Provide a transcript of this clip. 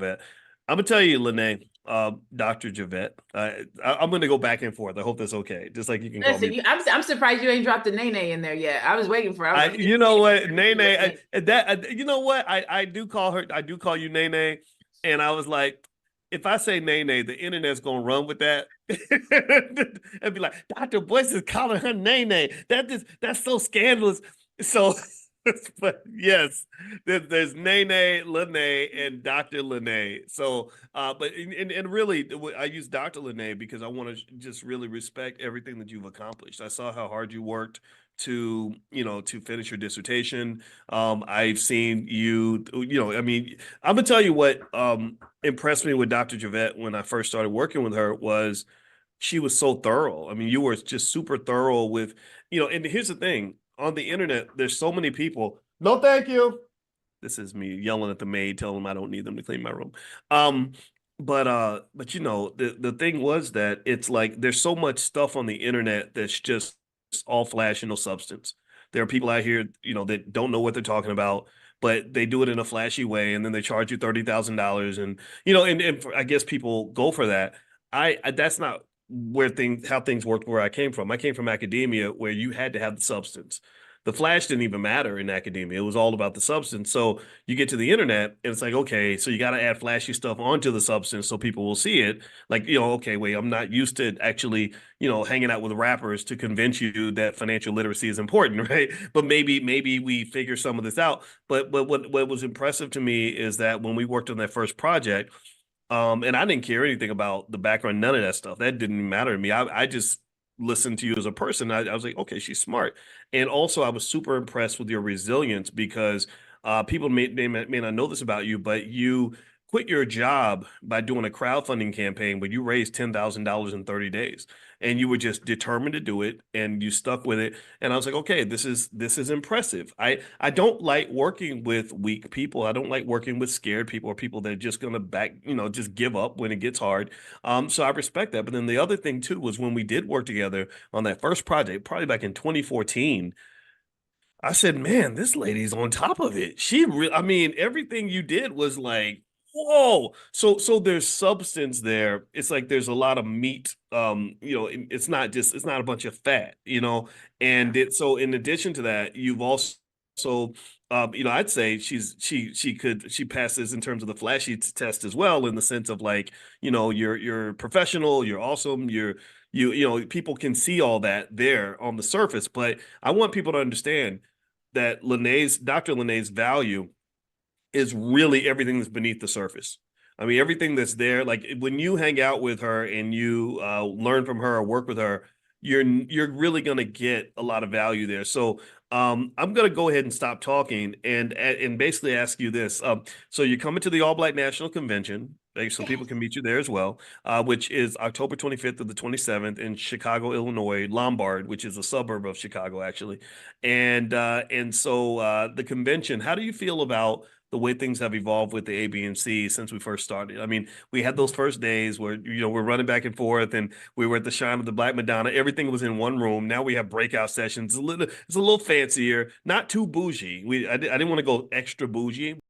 Javette. I'm gonna tell you, Lene, Dr. Javette. I'm gonna go back and forth. I hope that's okay. Just like you can call Listen, me. I'm surprised you ain't dropped the Nene in there yet. I was waiting for. I was like, You know what, Nene? Nene. You know what? I do call her. I do call you Nene, and I was like, if I say Nene, the internet's gonna run with that and be like, Dr. Boyce is calling her Nene. That's so scandalous. So, but yes, there's Nene, Lene, and Dr. Lene. So, but and really, I use Dr. Lene because I want to just really respect everything that you've accomplished. I saw how hard you worked to finish your dissertation. I've seen I mean, I'm gonna tell you what impressed me with Dr. Javette when I first started working with her was she was so thorough. I mean, you were just super thorough with, and here's the thing, on the internet, there's so many people. No, thank you. This is me yelling at the maid, telling them I don't need them to clean my room. Um, but the thing was that it's like there's so much stuff on the internet that's just all flash and no substance. There are people out here, that don't know what they're talking about, but they do it in a flashy way, and then they charge you $30,000, and I guess people go for that. That's not how things worked where I came from. I came from academia where you had to have the substance. The flash didn't even matter in academia. It was all about the substance. So you get to the internet and it's like, okay, so you got to add flashy stuff onto the substance so people will see it. Like, okay, wait, I'm not used to actually, hanging out with rappers to convince you that financial literacy is important, right? But maybe we figure some of this out. But what was impressive to me is that when we worked on that first project, and I didn't care anything about the background, none of that stuff. That didn't matter to me. I just listened to you as a person. I was like, okay, she's smart. And also, I was super impressed with your resilience because people may not know this about you, but you quit your job by doing a crowdfunding campaign where you raised $10,000 in 30 days. And you were just determined to do it and you stuck with it. And I was like, okay, this is impressive. I don't like working with weak people. I don't like working with scared people or people that are just gonna just give up when it gets hard. So I respect that. But then the other thing too was when we did work together on that first project, probably back in 2014, I said, man, this lady's on top of it. I mean, everything you did was like, whoa. So there's substance there. It's like there's a lot of meat. It's not a bunch of fat. So in addition to that, you've also, I'd say she passes in terms of the flashy test as well, in the sense of like, you're professional, you're awesome, people can see all that there on the surface, but I want people to understand that Dr. Lene's value is really everything that's beneath the surface. I mean, everything that's there. Like when you hang out with her and you learn from her or work with her, you're really gonna get a lot of value there. So I'm gonna go ahead and stop talking and basically ask you this. So you're coming to the All Black National Convention, like, so people Yes. can meet you there as well, which is October 25th to the 27th in Chicago, Illinois, Lombard, which is a suburb of Chicago, actually. And so the convention. How do you feel about the way things have evolved with the A, B, and C since we first started? I mean, we had those first days where we're running back and forth, and we were at the Shrine of the Black Madonna. Everything was in one room. Now we have breakout sessions. It's a little fancier, not too bougie. I didn't want to go extra bougie,